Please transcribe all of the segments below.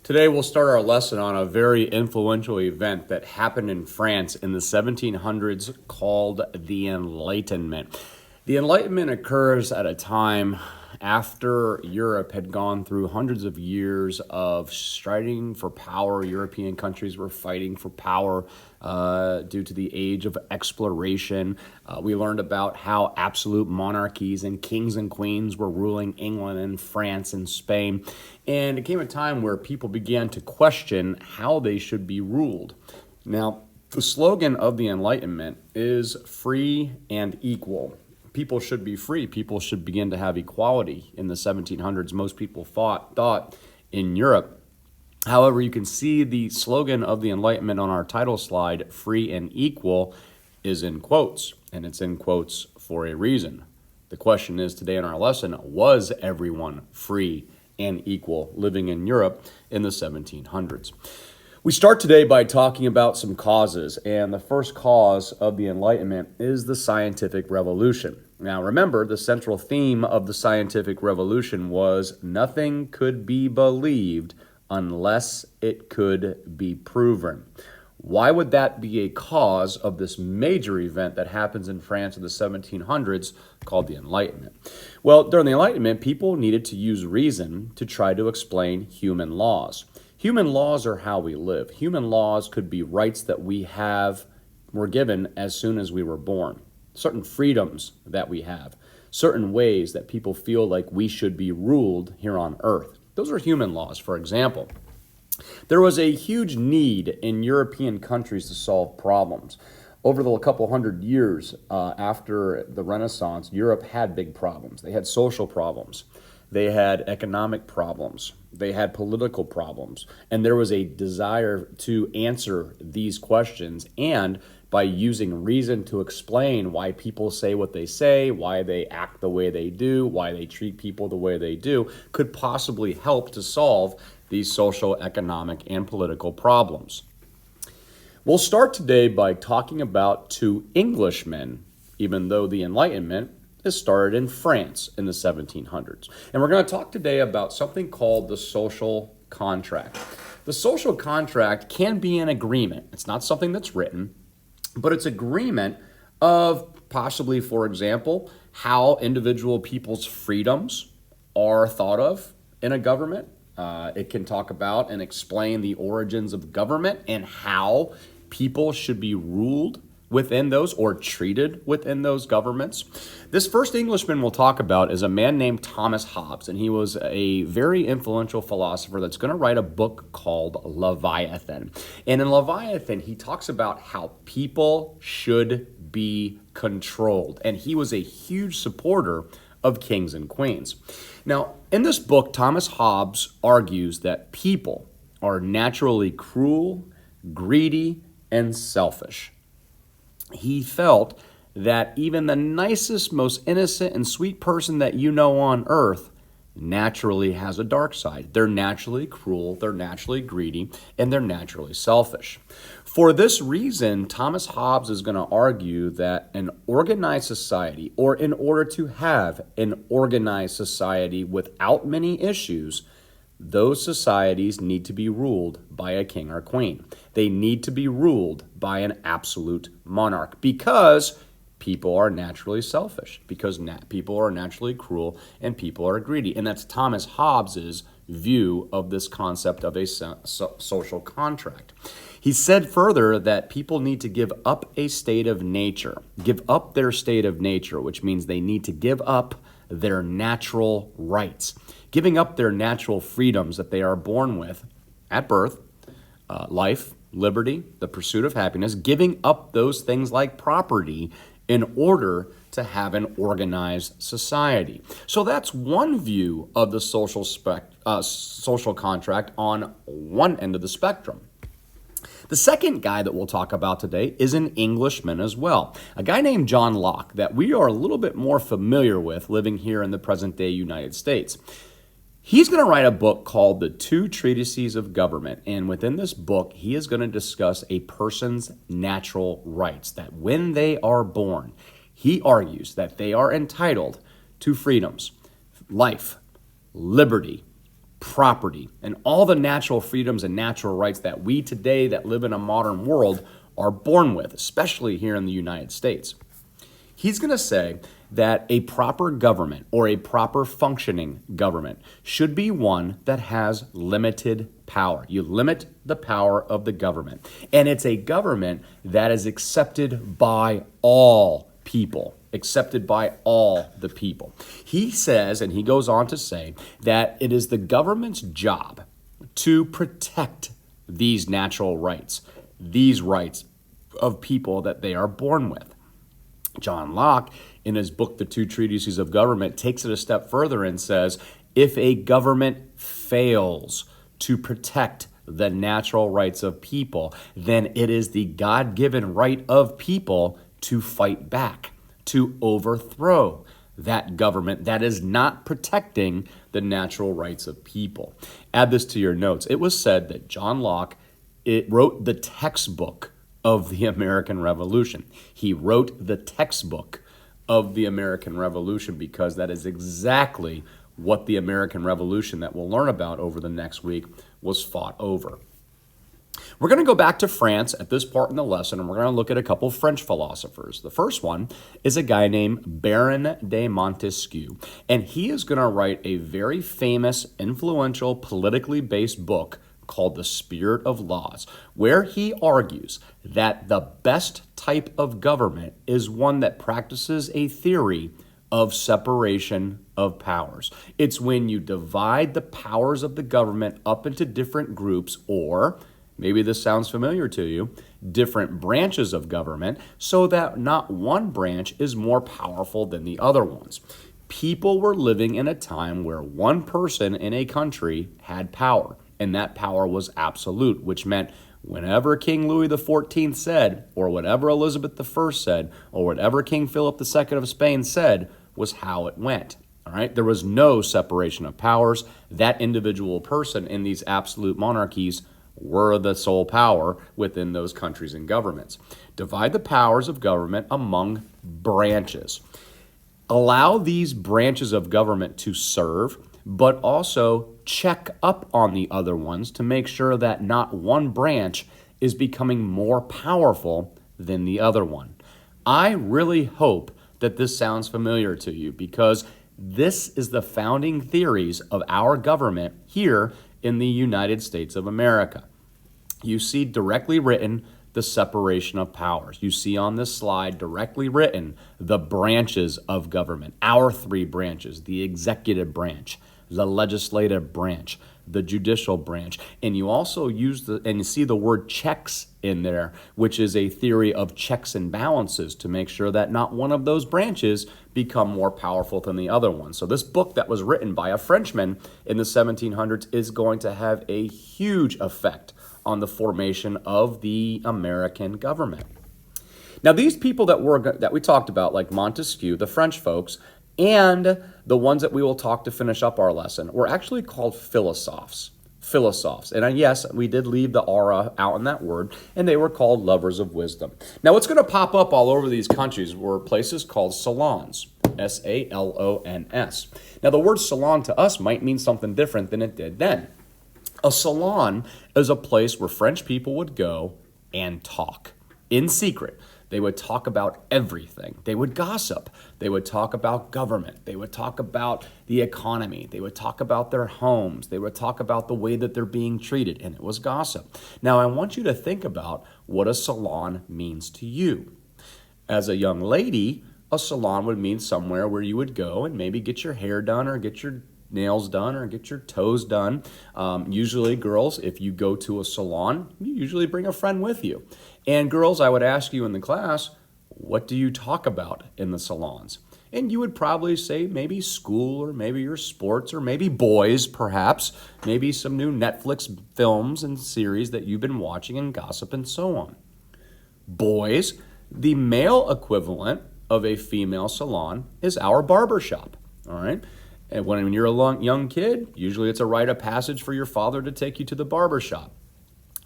Today we'll start our lesson on a very influential event that happened in France in the 1700s called the Enlightenment. The Enlightenment occurs at a time after Europe had gone through hundreds of years of striding for power. European countries were fighting for power due to the age of exploration. We learned about how absolute monarchies and kings and queens were ruling England and France and Spain. And it came a time where people began to question how they should be ruled. Now, the slogan of the Enlightenment is free and equal. People should be free. People should begin to have equality. In the 1700s, most people thought in Europe. However, you can see the slogan of the Enlightenment on our title slide, free and equal, is in quotes, and it's in quotes for a reason. The question is today in our lesson, was everyone free and equal living in Europe in the 1700s? We start today by talking about some causes, and the first cause of the Enlightenment is the scientific revolution. Now remember, the central theme of the scientific revolution was nothing could be believed unless it could be proven. Why would that be a cause of this major event that happens in France in the 1700s called the Enlightenment? Well, during the Enlightenment, people needed to use reason to try to explain human laws. Human laws are how we live. Human laws could be rights that were given as soon as we were born. Certain freedoms that we have. Certain ways that people feel like we should be ruled here on earth. Those are human laws. For example, there was a huge need in European countries to solve problems. Over the couple hundred years after the Renaissance, Europe had big problems. They had social problems. They had economic problems. They had political problems. And there was a desire to answer these questions, and by using reason to explain why people say what they say, why they act the way they do, why they treat people the way they do, could possibly help to solve these social, economic, and political problems. We'll start today by talking about two Englishmen, even though the Enlightenment is started in France in the 1700s. And we're going to talk today about something called the social contract. The social contract can be an agreement. It's not something that's written, but it's agreement of possibly, for example, how individual people's freedoms are thought of in a government. It can talk about and explain the origins of government and how people should be ruled within those or treated within those governments. This first Englishman we'll talk about is a man named Thomas Hobbs, and he was a very influential philosopher that's going to write a book called Leviathan. And in Leviathan, he talks about how people should be controlled, and he was a huge supporter of kings and queens. Now, in this book, Thomas Hobbs argues that people are naturally cruel, greedy, and selfish. He felt that even the nicest, most innocent and sweet person that you know on earth naturally has a dark side. They're naturally cruel, they're naturally greedy, and they're naturally selfish. For this reason, Thomas Hobbes is going to argue that an organized society, or in order to have an organized society without many issues, those societies need to be ruled by a king or queen. They need to be ruled by an absolute monarch because people are naturally selfish, because people are naturally cruel, and people are greedy. And that's Thomas Hobbes's view of this concept of a social contract. He said further that people need to give up a state of nature, give up their state of nature, which means they need to give up their natural rights, giving up their natural freedoms that they are born with at birth, life, liberty, the pursuit of happiness, giving up those things like property in order to have an organized society. So that's one view of the social contract on one end of the spectrum. The second guy that we'll talk about today is an Englishman as well, a guy named John Locke that we are a little bit more familiar with living here in the present-day United States. He's going to write a book called The Two Treatises of Government, and within this book, he is going to discuss a person's natural rights, that when they are born, he argues that they are entitled to freedoms, life, liberty, property, and all the natural freedoms and natural rights that we today that live in a modern world are born with, especially here in the United States. He's going to say that a proper government or a proper functioning government should be one that has limited power. You limit the power of the government. And it's a government that is accepted by all people, accepted by all the people. He says, and he goes on to say, that it is the government's job to protect these natural rights, these rights of people that they are born with. John Locke, in his book, The Two Treatises of Government, takes it a step further and says, if a government fails to protect the natural rights of people, then it is the God-given right of people to fight back, to overthrow that government that is not protecting the natural rights of people. Add this to your notes. It was said that John Locke wrote the textbook of the American Revolution. He wrote the textbook of the American Revolution because that is exactly what the American Revolution that we'll learn about over the next week was fought over. We're going to go back to France at this part in the lesson, and we're going to look at a couple French philosophers. The first one is a guy named Baron de Montesquieu, and he is going to write a very famous, influential, politically based book called The Spirit of Laws, where he argues that the best type of government is one that practices a theory of separation of powers. It's when you divide the powers of the government up into different groups, or maybe this sounds familiar to you, different branches of government, so that not one branch is more powerful than the other ones. People were living in a time where one person in a country had power, and that power was absolute, which meant whenever King Louis XIV said, or whatever Elizabeth I said, or whatever King Philip II of Spain said, was how it went. All right? There was no separation of powers. That individual person in these absolute monarchies were the sole power within those countries and governments. Divide the powers of government among branches. Allow these branches of government to serve, but also check up on the other ones to make sure that not one branch is becoming more powerful than the other one. I really hope that this sounds familiar to you, because this is the founding theories of our government here in the United States of America. You see directly written the separation of powers. You see on this slide directly written the branches of government, our three branches, the executive branch, the legislative branch, the judicial branch. And you also use and you see the word checks in there, which is a theory of checks and balances to make sure that not one of those branches become more powerful than the other one. So this book that was written by a Frenchman in the 1700s is going to have a huge effect on the formation of the American government. Now, these people that we talked about, like Montesquieu, the French folks, and the ones that we will talk to finish up our lesson, were actually called philosophs. And yes, we did leave the aura out in that word, and they were called lovers of wisdom. Now, what's going to pop up all over these countries were places called salons, S-A-L-O-N-S. Now, the word salon to us might mean something different than it did then. A salon is a place where French people would go and talk in secret. They would talk about everything. They would gossip. They would talk about government. They would talk about the economy. They would talk about their homes. They would talk about the way that they're being treated, and it was gossip. Now, I want you to think about what a salon means to you. As a young lady, a salon would mean somewhere where you would go and maybe get your hair done or get your nails done or get your toes done. Usually, girls, if you go to a salon, you usually bring a friend with you. And girls, I would ask you in the class, what do you talk about in the salons? And you would probably say maybe school, or maybe your sports, or maybe boys, perhaps, maybe some new Netflix films and series that you've been watching, and gossip and so on. Boys, the male equivalent of a female salon is our barbershop, all right? And when you're a young kid, usually it's a rite of passage for your father to take you to the barbershop.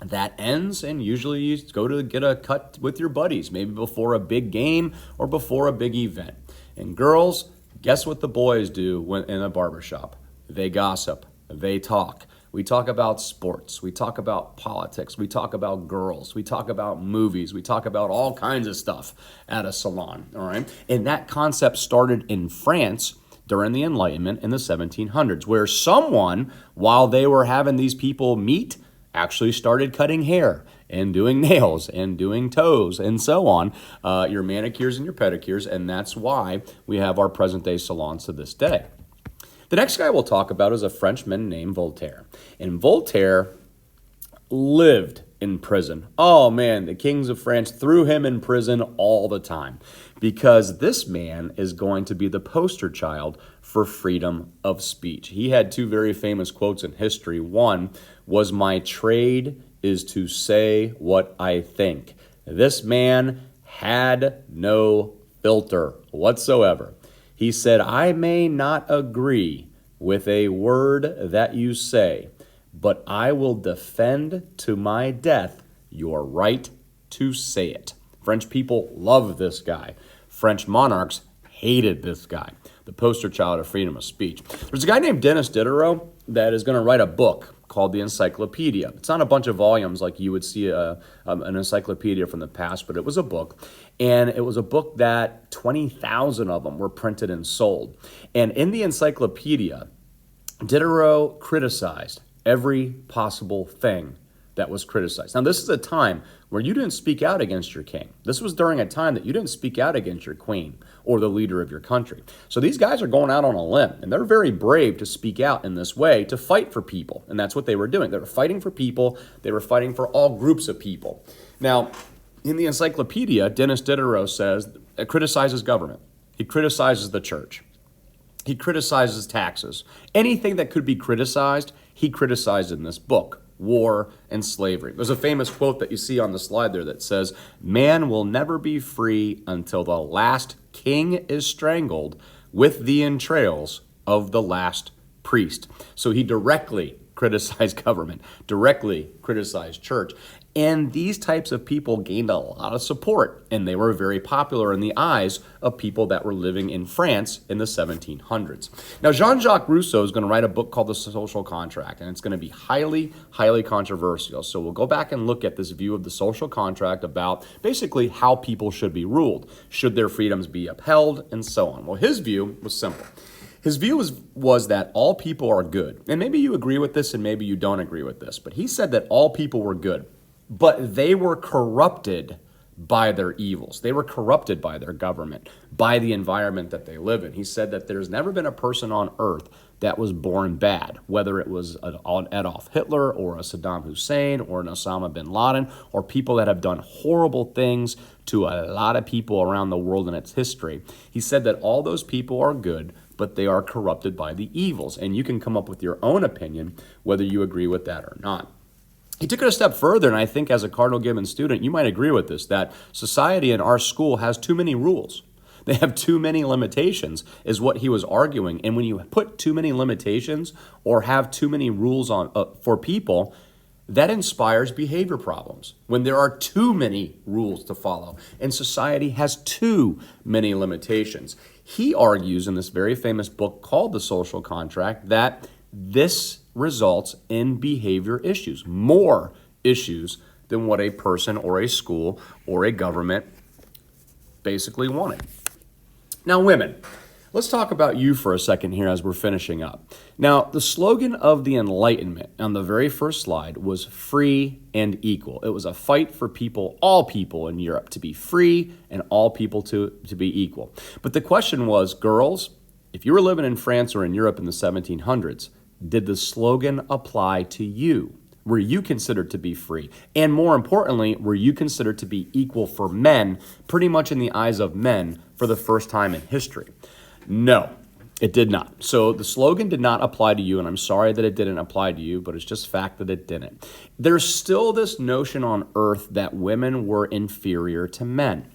That ends, and usually you go to get a cut with your buddies, maybe before a big game or before a big event. And girls, guess what the boys do in a barbershop? They gossip. they talk. We talk about sports. We talk about politics. We talk about girls. We talk about movies. We talk about all kinds of stuff at a salon, all right? And that concept started in France during the Enlightenment in the 1700s, where someone, while they were having these people meet, actually started cutting hair and doing nails and doing toes and so on, your manicures and your pedicures, and that's why we have our present-day salons to this day. The next guy we'll talk about is a Frenchman named Voltaire, and Voltaire lived in prison. Oh man, the kings of France threw him in prison all the time because this man is going to be the poster child for freedom of speech. He had two very famous quotes in history. One was, "My trade is to say what I think." This man had no filter whatsoever. He said, "I may not agree with a word that you say, but I will defend to my death your right to say it." French people loved this guy. French monarchs hated this guy, the poster child of freedom of speech. There's a guy named Denis Diderot that is going to write a book called the Encyclopedia. It's not a bunch of volumes like you would see an encyclopedia from the past, but it was a book. And it was a book that 20,000 of them were printed and sold. And in the encyclopedia, Diderot criticized every possible thing that was criticized. Now, this is a time where you didn't speak out against your king. This was during a time that you didn't speak out against your queen or the leader of your country. So these guys are going out on a limb, and they're very brave to speak out in this way to fight for people, and that's what they were doing. They were fighting for people. They were fighting for all groups of people. Now, in the encyclopedia, Denis Diderot says, it criticizes government. He criticizes the church. He criticizes taxes. Anything that could be criticized, he criticized in this book. War and slavery. There's a famous quote that you see on the slide there that says, "Man will never be free until the last king is strangled with the entrails of the last priest." So he directly criticized government, directly criticized church. And these types of people gained a lot of support, and they were very popular in the eyes of people that were living in France in the 1700s. Now, Jean-Jacques Rousseau is going to write a book called The Social Contract, and it's going to be highly, highly controversial. So we'll go back and look at this view of the social contract about basically how people should be ruled. Should their freedoms be upheld, and so on. Well, his view was simple. His view was that all people are good. And maybe you agree with this and maybe you don't agree with this, but he said that all people were good. But they were corrupted by their evils. They were corrupted by their government, by the environment that they live in. He said that there's never been a person on earth that was born bad, whether it was an Adolf Hitler or a Saddam Hussein or an Osama bin Laden or people that have done horrible things to a lot of people around the world in its history. He said that all those people are good, but they are corrupted by the evils. And you can come up with your own opinion whether you agree with that or not. He took it a step further, and I think as a Cardinal Gibbons student, you might agree with this, that society in our school has too many rules. They have too many limitations, is what he was arguing. And when you put too many limitations or have too many rules on for people, that inspires behavior problems. When there are too many rules to follow, and society has too many limitations. He argues in this very famous book called The Social Contract that this results in behavior issues, more issues than what a person or a school or a government basically wanted. Now, women, let's talk about you for a second here as we're finishing up. Now, the slogan of the Enlightenment on the very first slide was free and equal. It was a fight for people, all people in Europe, to be free and all people to be equal. But the question was, girls, if you were living in France or in Europe in the 1700s, did the slogan apply to you? Were you considered to be free? And more importantly, were you considered to be equal for men, pretty much in the eyes of men, for the first time in history? No, it did not. So the slogan did not apply to you, and I'm sorry that it didn't apply to you, but it's just fact that it didn't. There's still this notion on earth that women were inferior to men.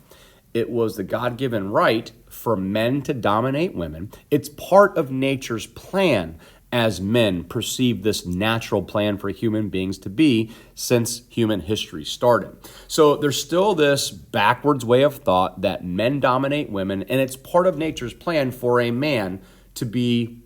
It was the God-given right for men to dominate women. It's part of nature's plan as men perceive this natural plan for human beings to be since human history started. So there's still this backwards way of thought that men dominate women, and it's part of nature's plan for a man to be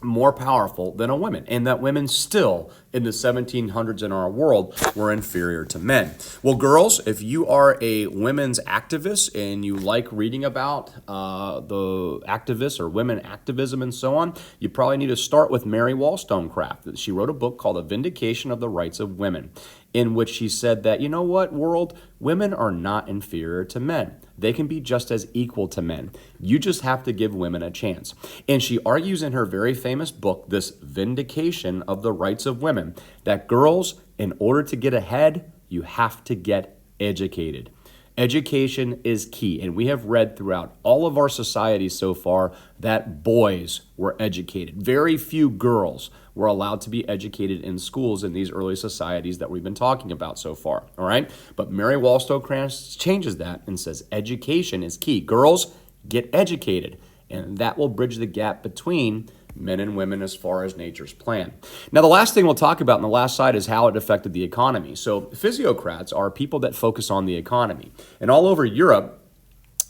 more powerful than a woman, and that women still in the 1700s in our world were inferior to men. Well, girls, if you are a women's activist and you like reading about the activists or women activism and so on, you probably need to start with Mary Wollstonecraft. She wrote a book called A Vindication of the Rights of Women, in which she said that, you know what, world, women are not inferior to men. They can be just as equal to men. You just have to give women a chance. And she argues in her very famous book, this Vindication of the Rights of Women, that girls, in order to get ahead, you have to get educated. Education is key, and we have read throughout all of our societies so far that boys were educated. Very few girls were allowed to be educated in schools in these early societies that we've been talking about so far, all right? But Mary Wollstonecraft changes that and says education is key. Girls, get educated, and that will bridge the gap between men and women as far as nature's plan. Now, the last thing we'll talk about on the last slide is how it affected the economy. So physiocrats are people that focus on the economy. And all over Europe,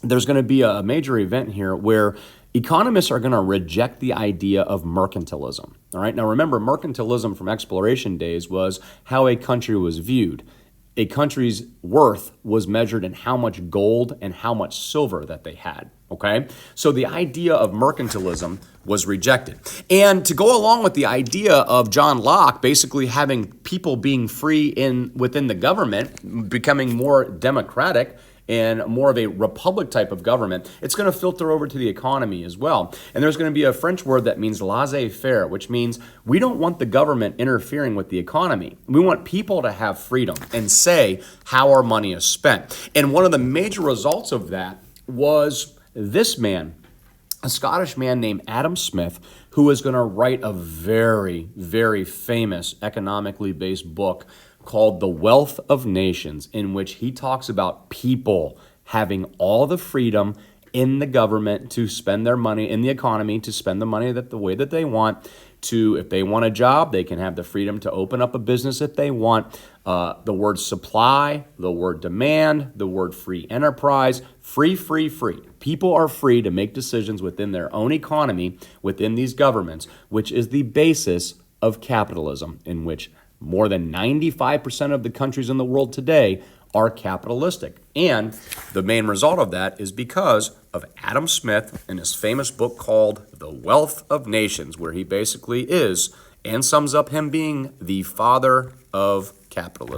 there's going to be a major event here where economists are going to reject the idea of mercantilism. All right. Now, remember, mercantilism from exploration days was how a country was viewed. A country's worth was measured in how much gold and how much silver that they had. Okay, so the idea of mercantilism was rejected. And to go along with the idea of John Locke basically having people being free within the government, becoming more democratic and more of a republic type of government, it's going to filter over to the economy as well. And there's going to be a French word that means laissez-faire, which means we don't want the government interfering with the economy. We want people to have freedom and say how our money is spent. And one of the major results of that was this man, a Scottish man named Adam Smith, who is going to write a very, very famous economically based book called The Wealth of Nations, in which he talks about people having all the freedom in the government to spend their money, in the economy, to spend the money the way that they want. If they want a job, they can have the freedom to open up a business if they want. The word supply, the word demand, the word free enterprise, free, free, free. People are free to make decisions within their own economy, within these governments, which is the basis of capitalism, in which more than 95% of the countries in the world today are capitalistic. And the main result of that is because of Adam Smith and his famous book called The Wealth of Nations, where he basically is and sums up him being the father of capitalism.